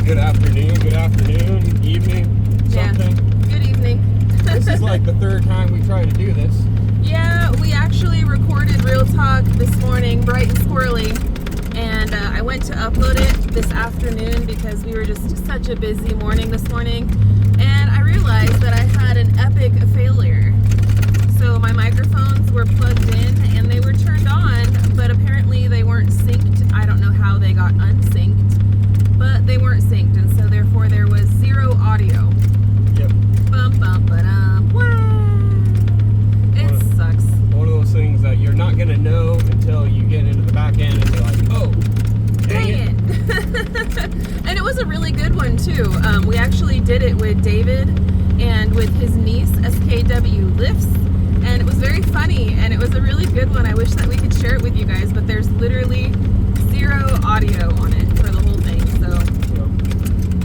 good afternoon, evening, something. Yeah. Good evening. This is like the third time we try to do this. Yeah, we actually recorded Real Talk this morning, bright and squirrely, and I went to upload it this afternoon because we were just such a busy morning this morning, and I realized that I had an epic failure. So my microphones were plugged in and they were turned on, but apparently they weren't synced. I don't know how they got unsynced, but they weren't synced, and so therefore there was zero audio. Yep. Bum bum ba-dum. It sucks. One of those things that you're not gonna know until you get into the back end and you're like, oh, dang it. And it was a really good one too. We actually did it with David and with his niece, SKW Lifts. And it was very funny, and it was a really good one. I wish that we could share it with you guys, but there's literally zero audio on it for the whole thing. So,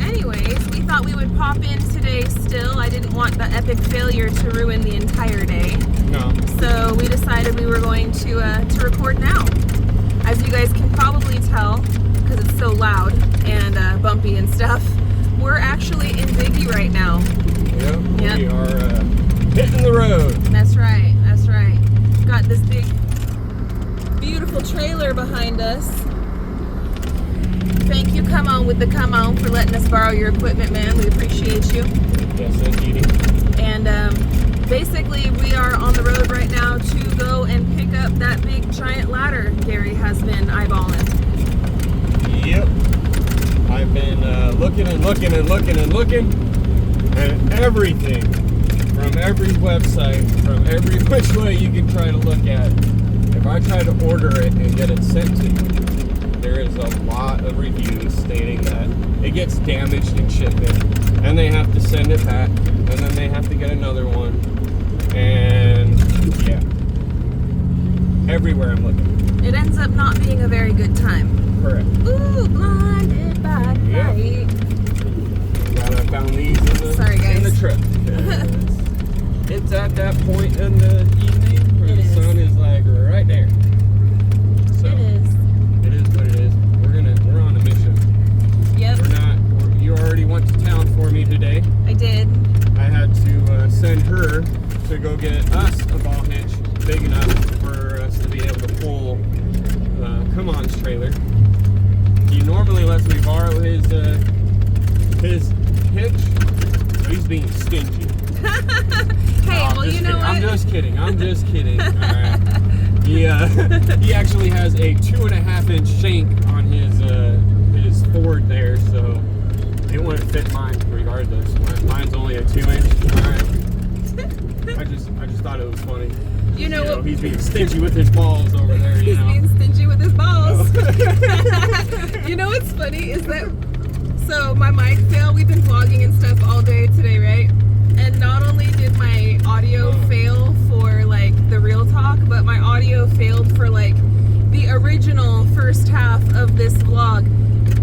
anyways, we thought we would pop in today still. I didn't want the epic failure to ruin the entire day. No. So we decided we were going to record now. As you guys can probably tell, because it's so loud and bumpy and stuff, we're actually in Biggie right now. Yep. Yep. We are hitting the road. That's right, that's right. Got this big, beautiful trailer behind us. Thank you, Come On with the Come On, for letting us borrow your equipment, man. We appreciate you. Yes, indeed. And basically, we are on the road right now to go and pick up that big giant ladder Gary has been eyeballing. Yep. I've been looking and everything. From every website, from every which way you can try to look at. If I try to order it and get it sent to you, there is a lot of reviews stating that it gets damaged in shipping, and they have to send it back, and then they have to get another one, and yeah, everywhere I'm looking. It ends up not being a very good time. Correct. Ooh, blinded by the Yep. light. Glad I found these in the, Sorry, guys. in the trip. It's at that point in the evening where the sun is like right there. So It is. It is what it is. We're on a mission. Yep. You already went to town for me today. I did. I had to send her to go get us a ball hitch big enough for us to be able to pull Come On's trailer. He normally lets me borrow his hitch, but he's being stingy. Hey, well, you know what? I'm just kidding. All right. He actually has a 2.5-inch shank on his Ford there, so it wouldn't fit mine regardless. Mine's only a 2-inch. All right. I just thought it was funny. You know what? He's being stingy with his balls over there. He's being stingy with his balls. Oh. You know what's funny is that, so my mic fail, we've been vlogging and stuff all day today, right? And not only did my audio fail for like the Real Talk, but my audio failed for like the original first half of this vlog.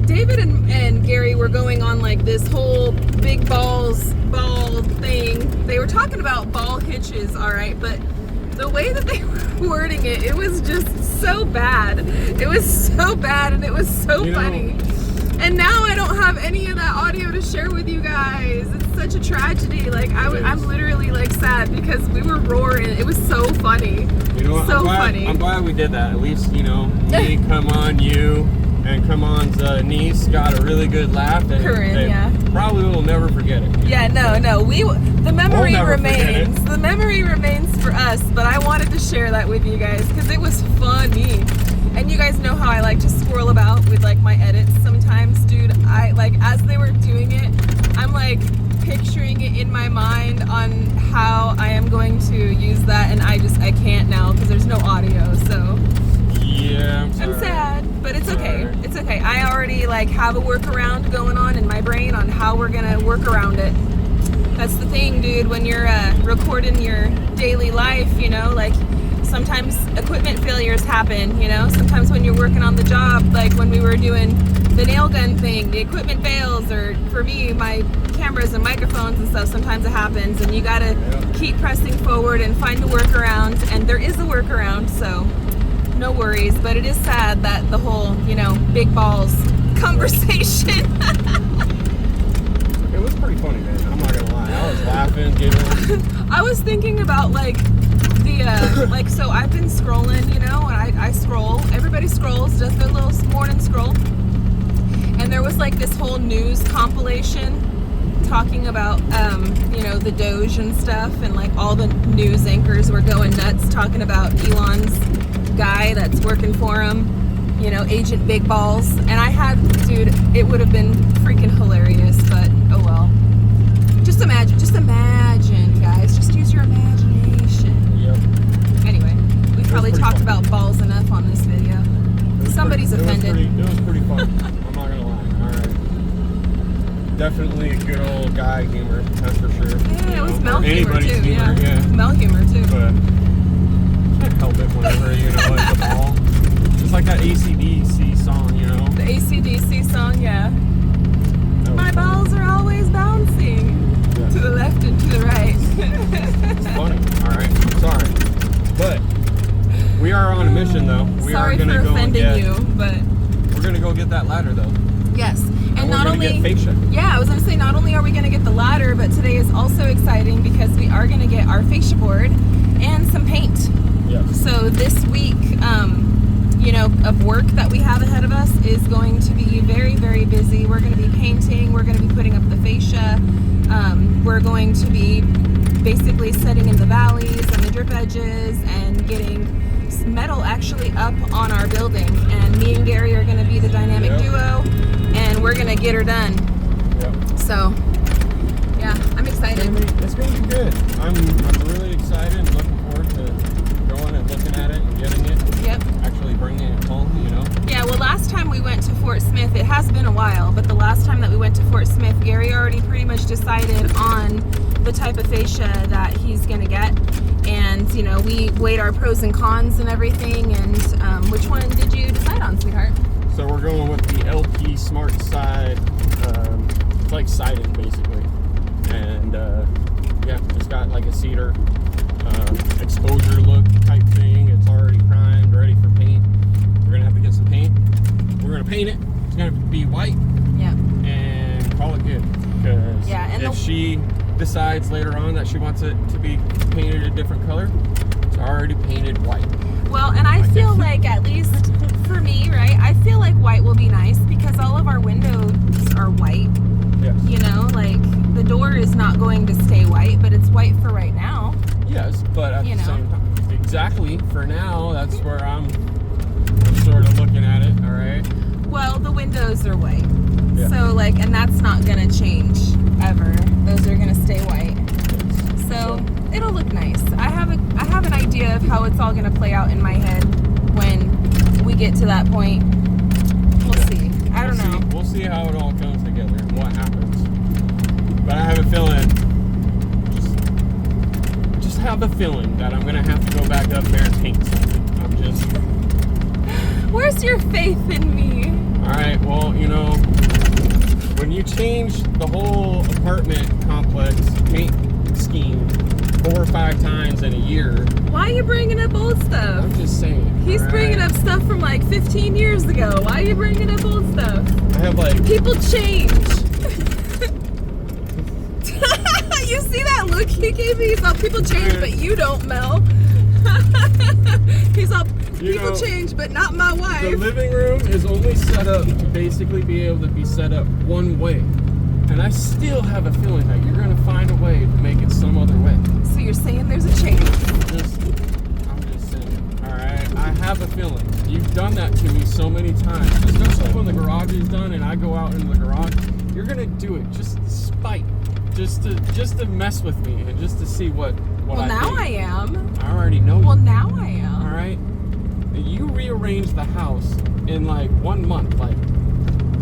David and Gary were going on like this whole big ball thing. They were talking about ball hitches, all right, but the way that they were wording it, it was just so bad. It was so bad, and it was so funny. And now I don't have any of that audio to share with you guys. It's such a tragedy. Like I'm literally like sad because we were roaring. It was so funny. You know what? So funny. I'm glad we did that. At least, me, Come On, you, and Come On's niece got a really good laugh. And Corinne, they probably will never forget it. Yeah, no. The memory We'll never forget remains. it. The memory remains for us, but I wanted to share that with you guys because it was funny. And you guys know how I like to swirl about with like my edits sometimes, dude. I like, as they were doing it, I'm like picturing it in my mind on how I am going to use that, and I can't now because there's no audio. So yeah, I'm sad, but it's okay. It's okay. I already like have a workaround going on in my brain on how we're gonna work around it. That's the thing, dude. When you're recording your daily life, like. Sometimes equipment failures happen, sometimes when you're working on the job, like when we were doing the nail gun thing, the equipment fails, or for me, my cameras and microphones and stuff, sometimes it happens, and you gotta keep pressing forward and find the workaround, and there is a workaround, so no worries. But it is sad that the whole, big balls conversation. It was pretty funny, man. I'm not gonna lie. I was laughing, giggling. I was thinking about like the like, so I've been scrolling, you know, and I scroll. Everybody scrolls, does their little morning scroll. And there was like this whole news compilation talking about you know, the Doge and stuff, and like all the news anchors were going nuts talking about Elon's guy that's working for him, you know, Agent Big Balls. And I had, dude, it would have been freaking hilarious, but oh well. Just imagine, guys. Just use your imagination. Yep. Anyway, we probably talked about balls enough on this video. Somebody's offended. It was pretty fun. I'm not gonna lie. Alright. Definitely a good old guy humor, that's for sure. Yeah, it was Mel humor anybody's too. humor, yeah. Mel humor too. But can't help it whenever, you know, it's a ball. Just like that AC/DC song, you know. The AC/DC song, yeah. That My was balls are always bouncing to the left and to the right. It's funny. Alright, I'm sorry. But we are on a mission though. We Sorry are gonna for go and offending get, you, but we're gonna go get that ladder though. yes. And we're not gonna only get fascia. yeah, I was gonna say not only are we gonna get the ladder, but today is also exciting because we are gonna get our fascia board and some paint. Yes. So this week, you know, of work that we have ahead of us is going to be very, very busy. We're going to be painting. We're going to be putting up the fascia. We're going to be basically setting in the valleys and the drip edges and getting metal actually up on our building. And me and Gary are going to be the dynamic duo, and we're going to get her done. Yep. So, yeah, I'm excited. It's going to be good. I'm really excited and looking forward to going and looking at it and getting it. Yep. Actually bringing it home, you know. Yeah, well, last time we went to Fort Smith, it has been a while, but the last time that we went to Fort Smith, Gary already pretty much decided on the type of fascia that he's going to get. And, you know, we weighed our pros and cons and everything. And which one did you decide on, sweetheart? So we're going with the LP Smart Side. It's like siding, basically. And, yeah, it's got like a cedar exposure look type thing. It's already primed, ready for paint. We're gonna have to get some paint. We're gonna paint it. It's gonna be white. Yeah. And call it good. Because if she decides later on that she wants it to be painted a different color, it's already painted white. Well, and I feel like, at least for me, right, I feel like white will be nice because all of our windows are white. Yes. You know, like the door is not going to stay white, but it's white for right now. Yes, but at the same time, exactly for now, that's where I'm sort of looking at it. All right. Well, the windows are white, Yeah. so like, and that's not gonna change ever. Those are gonna stay white, so it'll look nice. I have an idea of how it's all gonna play out in my head when we get to that point. We'll see. I don't know. We'll see how it all comes together and what happens. But I have a feeling. Just have a feeling that I'm gonna have to go back up there and paint something. I'm just. Where's your faith in me? All right. Well, you know, when you change the whole apartment complex paint scheme 4 or 5 times in a year. Why are you bringing up old stuff? I'm just saying. He's bringing up stuff from like 15 years ago. Why are you bringing up old stuff? I have like. People change. You see that look he gave me? He's all, people change, but you don't, Mel. He's all, people change, but not my wife. The living room is only set up to basically be able to be set up one way. And I still have a feeling that you're going to find a way to make it some other way. So you're saying there's a change? I'm just saying. All right? I have a feeling. You've done that to me so many times. Especially when the garage is done and I go out into the garage. You're going to do it just to spite. Just to mess with me and just to see what well, I now think. I am. I already know. Well, now I am. All right. You rearranged the house in like 1 month, like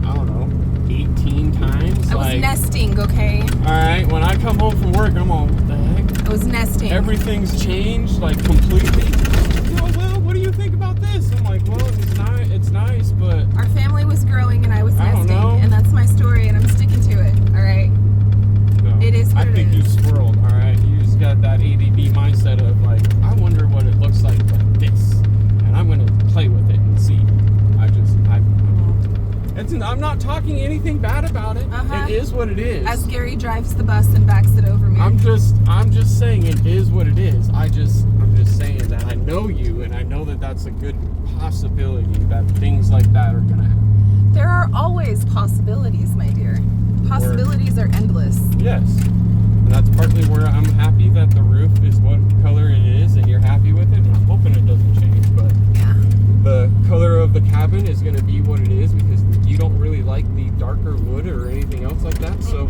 I don't know, 18 times. I was nesting, okay? All right. When I come home from work, I'm all, what the heck? I was nesting. Everything's changed like completely. Oh, well, what do you think about this? I'm like, well, it's nice, but our family was growing and I was I don't nesting, know. and that's my story, and I'm sticking to it. All right. No, it is. What I think you swirled. All right. You just got that ADD mindset of like, I wonder what it looks like this, and I'm gonna play with it and see. reasons. I'm not talking anything bad about it. Uh-huh. It is what it is. As Gary drives the bus and backs it over me. I'm just saying it is what it is. I'm just saying that I know you, and I know that that's a good possibility that things like that are gonna happen. There are always possibilities, my dear. Possibilities are endless. Yes. And that's partly where I'm happy that the roof is what color it is, and you're happy with it, and I'm hoping it doesn't change, but Yeah. the color of the cabin is going to be what it is because you don't really like the darker wood or anything else like that, so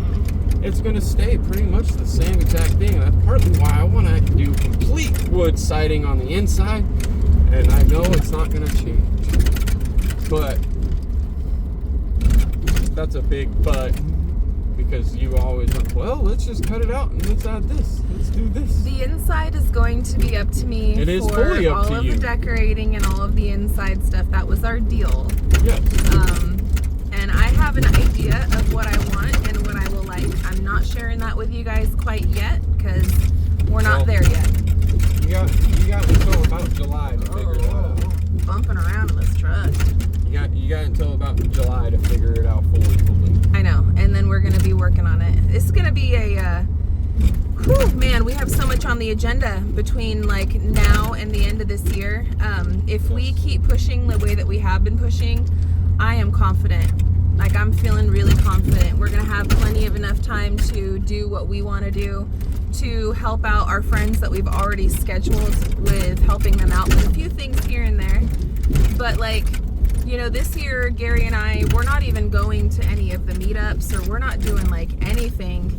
it's going to stay pretty much the same exact thing. That's partly why I want to do complete wood siding on the inside, and I know it's not going to change. But that's a big but, because you always like, well, let's just cut it out and let's add this. Let's do this. The inside is going to be up to me. It is for fully up all to of you. the decorating and all of the inside stuff. That was our deal. Yes. And I have an idea of what I want and what I will like. I'm not sharing that with you guys quite yet because we're not there yet. You got until about July to figure it out. Bumping around in this truck. You got until about July to figure it out fully. I know, and then we're gonna be working on it. This is gonna be a, man, we have so much on the agenda between like now and the end of this year. If we keep pushing the way that we have been pushing, I am confident. Like, I'm feeling really confident. We're gonna have plenty of enough time to do what we wanna do, to help out our friends that we've already scheduled with helping them out with a few things here and there. But like, you know, this year, Gary and I, we're not even going to any of the meetups, or we're not doing like anything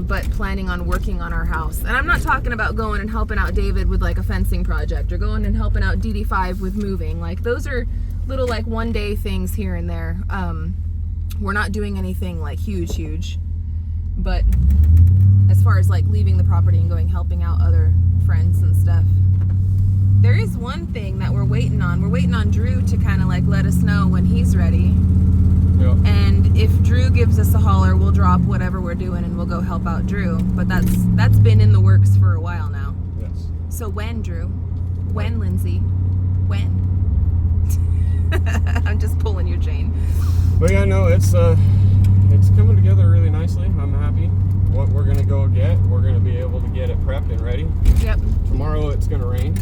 but planning on working on our house. And I'm not talking about going and helping out David with like a fencing project, or going and helping out DD5 with moving. Like, those are little like one-day things here and there. We're not doing anything like huge. But as far as like leaving the property and going helping out other friends and stuff, there is one thing that we're waiting on. We're waiting on Drew to kind of like let us know when he's ready. Yep. And if Drew gives us a holler, we'll drop whatever we're doing and we'll go help out Drew. But that's been in the works for a while now. Yes. So when, Drew? When, Lindsay? When? I'm just pulling your chain. But yeah, no, it's coming together really nicely. I'm happy. What we're gonna go get, we're gonna be able to get it prepped and ready. Yep. Tomorrow it's gonna rain.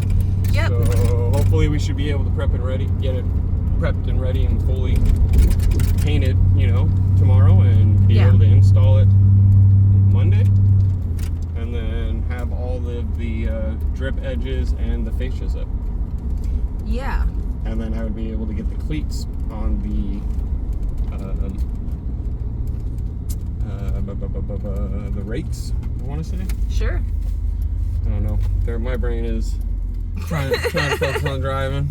Yep. So hopefully we should be able to get it prepped and ready and fully painted, tomorrow, and be able to install it Monday. And then have all of the drip edges and the fascias up. Yeah. And then I would be able to get the cleats on the rakes, I want to say. Sure. I don't know. My brain is trying to focus on driving.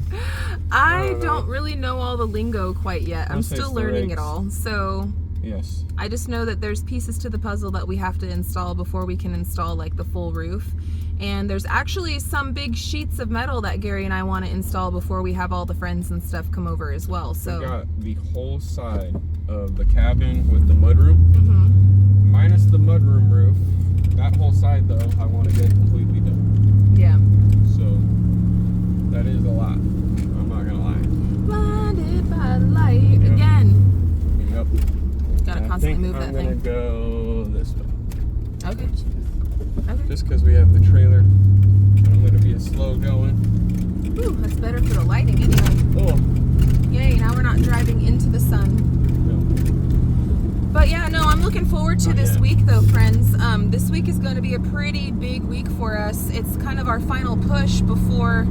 I don't really know all the lingo quite yet. I'm still learning it all. So yes. I just know that there's pieces to the puzzle that we have to install before we can install like the full roof. And there's actually some big sheets of metal that Gary and I want to install before we have all the friends and stuff come over as well. So we got the whole side of the cabin with the mudroom, minus the mudroom roof. That whole side, though, I want to get completely done. Yeah. So that is a lot. I'm not gonna lie. Blinded by the light again. Yep. Gotta constantly move that I'm thing. gonna go this way. Okay. Just because we have the trailer, I'm gonna be a slow going. Ooh, that's better for the lighting anyway. Oh. Yay! Now we're not driving into the sun. No. But yeah, no, I'm looking forward to this week though, friends. This week is going to be a pretty big week for us. It's kind of our final push before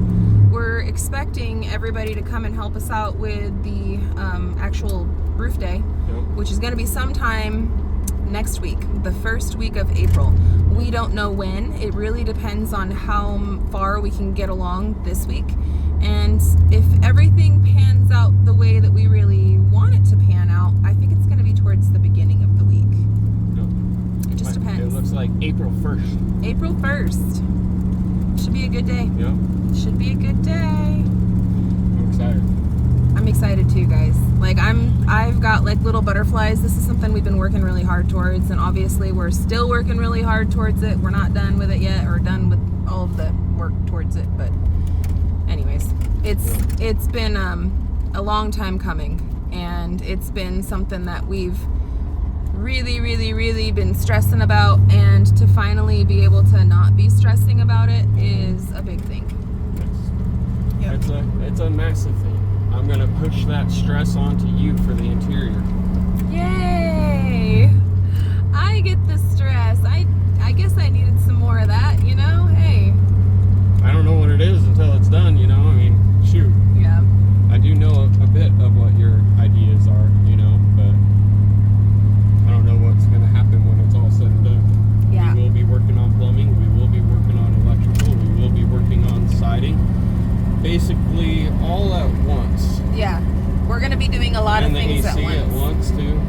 we're expecting everybody to come and help us out with the actual roof day, which is going to be sometime next week, the first week of April. We don't know when. It really depends on how far we can get along this week. And if everything pans out the way that we really want it to pan out, I think it's going to be towards the beginning of the week. It just depends. It looks like April 1st. April 1st. Should be a good day. Yeah. Should be a good day. I'm excited. I'm excited too, guys. Like, I've got like little butterflies. This is something we've been working really hard towards, and obviously we're still working really hard towards it. We're not done with it yet, or done with all of the work towards it, but anyways, it's been a long time coming. and it's been something that we've really been stressing about, and to finally be able to not be stressing about it is a big thing. Yes. Yep. It's a massive thing. I'm gonna push that stress onto you for the interior. Yay! I get the stress. I guess I needed some more of that, you know? Hey. I don't know what it is until it's done, you know? I mean, shoot. Yeah. I do know a bit of what your ideas are, you know, but I don't know what's going to happen when it's all said and done. Yeah. We will be working on plumbing. We will be working on electrical. We will be working on siding. Basically, all at once. Yeah. We're going to be doing a lot of things at once. And the AC at once, too.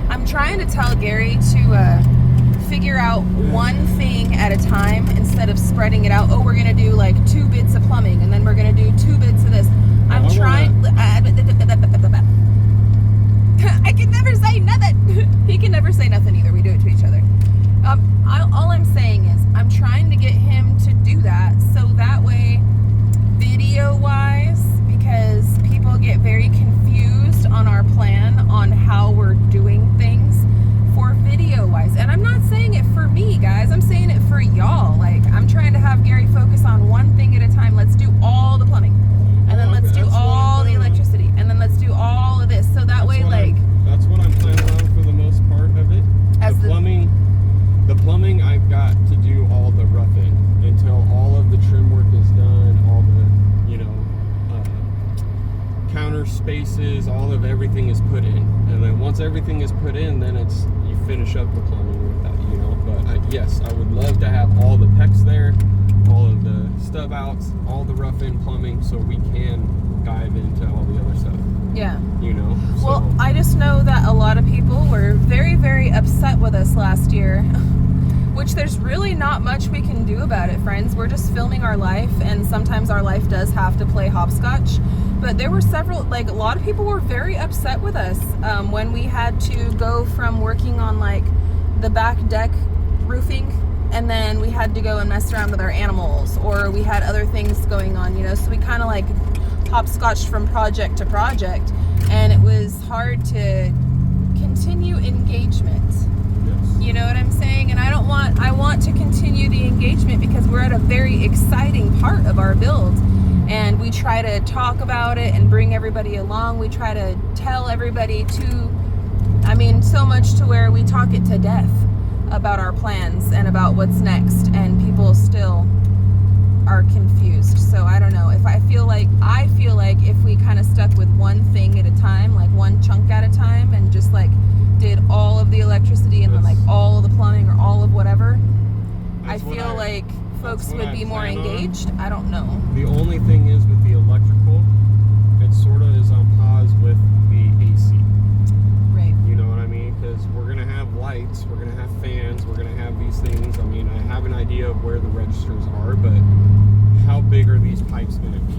I'm trying to tell Gary to figure out one thing at a time instead of spreading it out. Oh, we're going to do like 2 bits of plumbing, and then we're going to do 2 bits of this. I'm trying... I can never say nothing. He can never say nothing either. We do it to each other. All I'm saying is I'm trying to get him to do that, so that way, video-wise, because people get very confused on our plan on how we're doing things for video-wise. And I'm not saying it for me, guys. I'm saying it for y'all. Like, I'm trying to have Gary focus on one thing at a time. Let's do all the plumbing. And then let's do all the electricity. And then let's do all of this. So that way, like... That's what I'm planning on for the most part of it. The plumbing, I've got to do all the roughing until all of the trim work is done, all the, you know, counter spaces, all of everything is put in. And then once everything is put in, then it's, you finish up the plumbing with that, you know. But yes, I would love to have all the PEX there, all of the stub outs, all the rough-in plumbing, so we can dive into all the other stuff. Yeah. You know? So. Well, I just know that a lot of people were very upset with us last year, which there's really not much we can do about it, friends. We're just filming our life, and sometimes our life does have to play hopscotch. But there were several, like a lot of people were very upset with us when we had to go from working on like the back deck roofing, and then we had to go and mess around with our animals, or we had other things going on, you know, so we kind of like hopscotched from project to project, and it was hard to continue engagement. Yes. You know what I'm saying? And I want to continue the engagement because we're at a very exciting part of our build, and we try to talk about it and bring everybody along. We try to tell everybody so much to where we talk it to death about our plans and about what's next, and people still are confused. So I don't know, if I feel like if we kind of stuck with one thing at a time, like one chunk at a time, and just like did all of the electricity and then like all of the plumbing or all of whatever, I feel like folks would be more engaged. I don't know. The only thing is with the electrical, it sort of is on pause with the AC. Right. You know what I mean? Because we're going to have lights, we're going to have fans, we're going to have these things. I mean, I have an idea of where the registers are, but how big are these pipes going to be?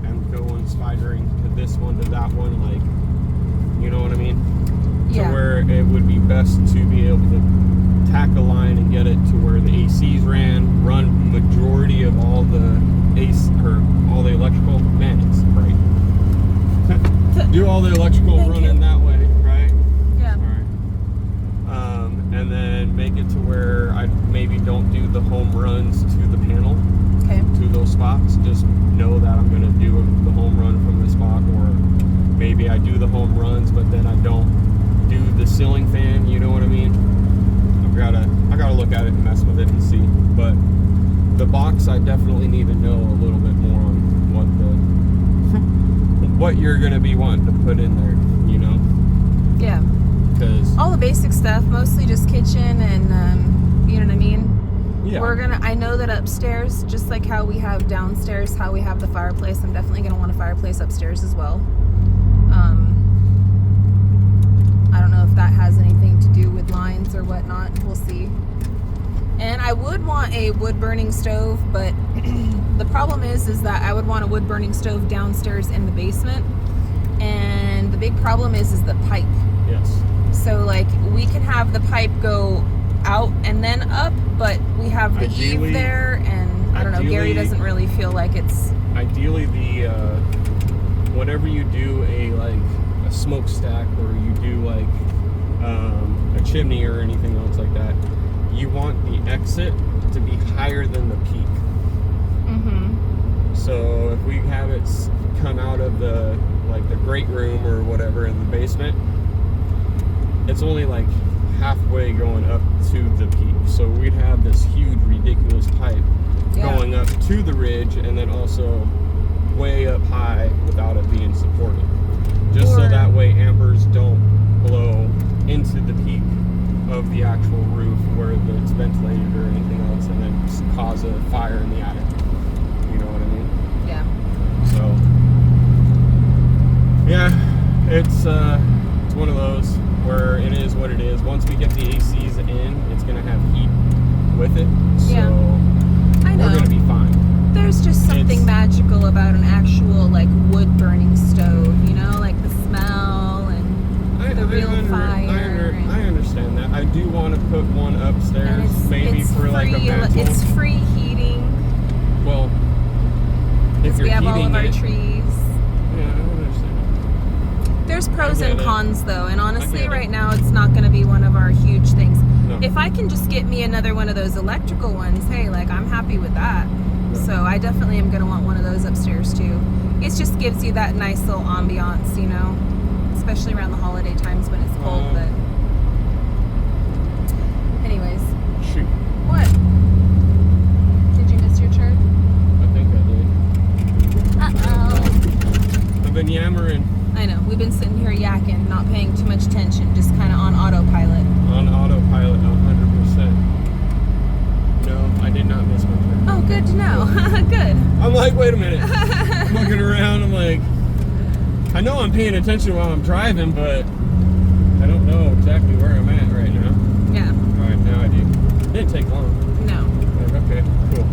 And going spidering to this one, to that one, like, you know what I mean? Yeah. To where it would be best to be able to tack a line and get it to where the ACs run majority of all the all the electrical. Man, it's right. Do all the electrical running that way, right? Yeah. All right. And then make it to where I maybe don't do the home runs to the panel. Okay. To those spots. Just know that I'm going to do the home run from the spot, or maybe I do the home runs, but then I don't do the ceiling fan. You know what I mean? I gotta look at it and mess with it and see. But the box, I definitely need to know a little bit more on what you're gonna be wanting to put in there. You know? Yeah. Because all the basic stuff, mostly just kitchen and you know what I mean. Yeah. I know that upstairs, just like how we have downstairs, how we have the fireplace, I'm definitely gonna want a fireplace upstairs as well. I don't know if that has anything to do with lines or whatnot. We'll see. And I would want a wood-burning stove, but the problem is that I would want a wood-burning stove downstairs in the basement. And the big problem is the pipe. Yes. So, like, we can have the pipe go out and then up, but we have the eave there, and I don't know, Gary doesn't really feel like it's... Ideally, whenever you do a smokestack or you do like a chimney or anything else like that, you want the exit to be higher than the peak. So if we have it come out of the great room or whatever in the basement, it's only like halfway going up to the peak. So we'd have this huge, ridiculous pipe going up to the ridge and then also way up high without it being supported. Just so that way ambers don't blow into the peak of the actual roof where it's ventilated or anything else and then cause a fire in the attic. You know what I mean? Yeah. So, yeah, it's one of those where it is what it is. Once we get the ACs in, it's going to have heat with it. So I know. we're going to be fine. There's just something magical about an actual like wood burning stove, you know, like the smell and the real fire. I understand that. I do want to put one upstairs, maybe for free, like a mantle. It's free heating. Well, if you're we have all of our it, trees. Yeah, I understand. There's pros and cons though, and honestly right now it's not going to be one of our huge things. No. If I can just get me another one of those electrical ones, hey, like I'm happy with that. So I definitely am going to want one of those upstairs too. It just gives you that nice little ambiance, you know, especially around the holiday times when it's cold. But anyways. Shoot. What? Did you miss your turn? I think I did. Uh-oh. I've been yammering. I know. We've been sitting here yakking, not paying too much attention, just kind of on autopilot. On autopilot, 100%. No, I did not miss my turn. Oh, good to know. Good. I'm like, wait a minute. I'm looking around. I'm like, I know I'm paying attention while I'm driving, but I don't know exactly where I'm at right now. Yeah. All right, now I do. It didn't take long. No. Like, okay, cool.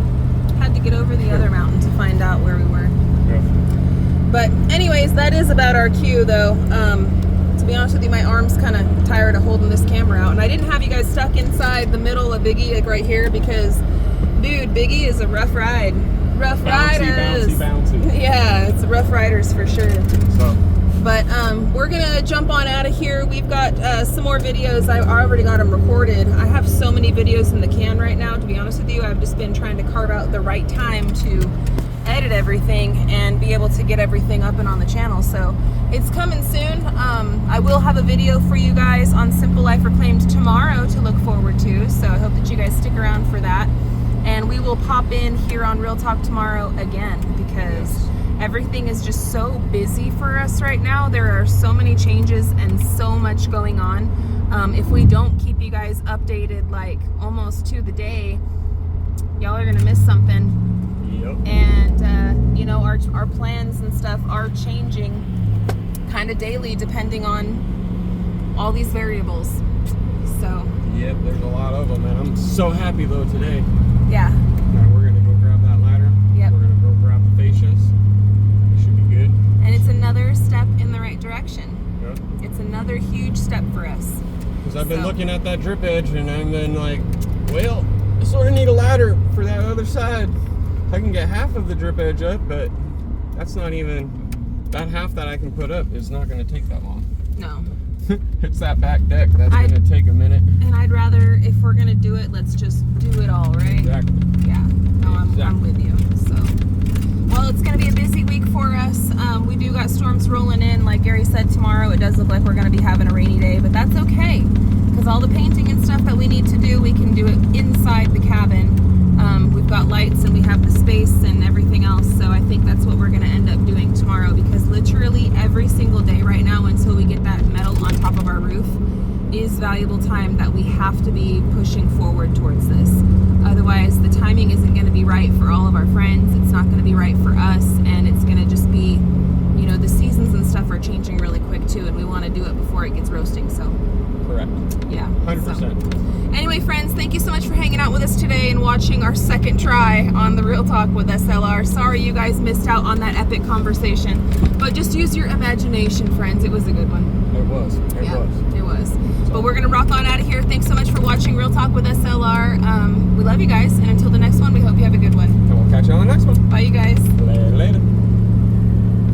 Had to get over the other mountain to find out where we were. Yeah. But anyways, that is about our queue, though. To be honest with you, my arm's kind of tired of holding this camera out. And I didn't have you guys stuck inside the middle of Biggie, like right here, because, dude, Biggie is a rough ride. Rough riders. Bouncy. Yeah, it's rough riders for sure. So. But we're going to jump on out of here. We've got some more videos. I already got them recorded. I have so many videos in the can right now, to be honest with you. I've just been trying to carve out the right time to edit everything and be able to get everything up and on the channel. So it's coming soon. I will have a video for you guys on Simple Life Reclaimed tomorrow to look forward to. So I hope that you guys stick around for that. And we will pop in here on Real Talk tomorrow again because everything is just so busy for us right now. There are so many changes and so much going on. If we don't keep you guys updated like almost to the day, y'all are gonna miss something. Yep. And you know, our plans and stuff are changing kind of daily depending on all these variables. So yep, there's a lot of them, and I'm so happy though today. Yeah. Now we're gonna go grab that ladder. Yep. We're gonna go grab the fascias. It should be good. And it's another step in the right direction. Yep. It's another huge step for us. Because I've been looking at that drip edge, and I've been like, well, I sort of need a ladder for that other side. I can get half of the drip edge up, but that's not even, that half that I can put up is not going to take that long. No. It's that back deck. That's going to take a minute. And I'd rather, if we're going to do it, let's just do it all, right? Exactly. Yeah. No, I'm with you. So, well, it's going to be a busy week for us. We do got storms rolling in. Like Gary said, tomorrow it does look like we're going to be having a rainy day, but that's okay. Because all the painting and stuff that we need to do, we can do it inside the cabin. We've got lights and we have the space and everything else, so I think that's what we're going to end up doing tomorrow, because literally every single day right now until we get that metal on top of our roof is valuable time that we have to be pushing forward towards this. Otherwise the timing isn't going to be right for all of our friends, it's not going to be right for us, and it's going to just be, you know, the seasons and stuff are changing really quick too, and we want to do it before it gets roasting. So correct. Yeah. 100%. So. Anyway, friends, thank you so much for hanging out with us today and watching our second try on the Real Talk with SLR. Sorry you guys missed out on that epic conversation, but just use your imagination, friends. It was a good one. It was. It was. But we're going to rock on out of here. Thanks so much for watching Real Talk with SLR. We love you guys, and until the next one, we hope you have a good one. And we'll catch you on the next one. Bye, you guys. Later.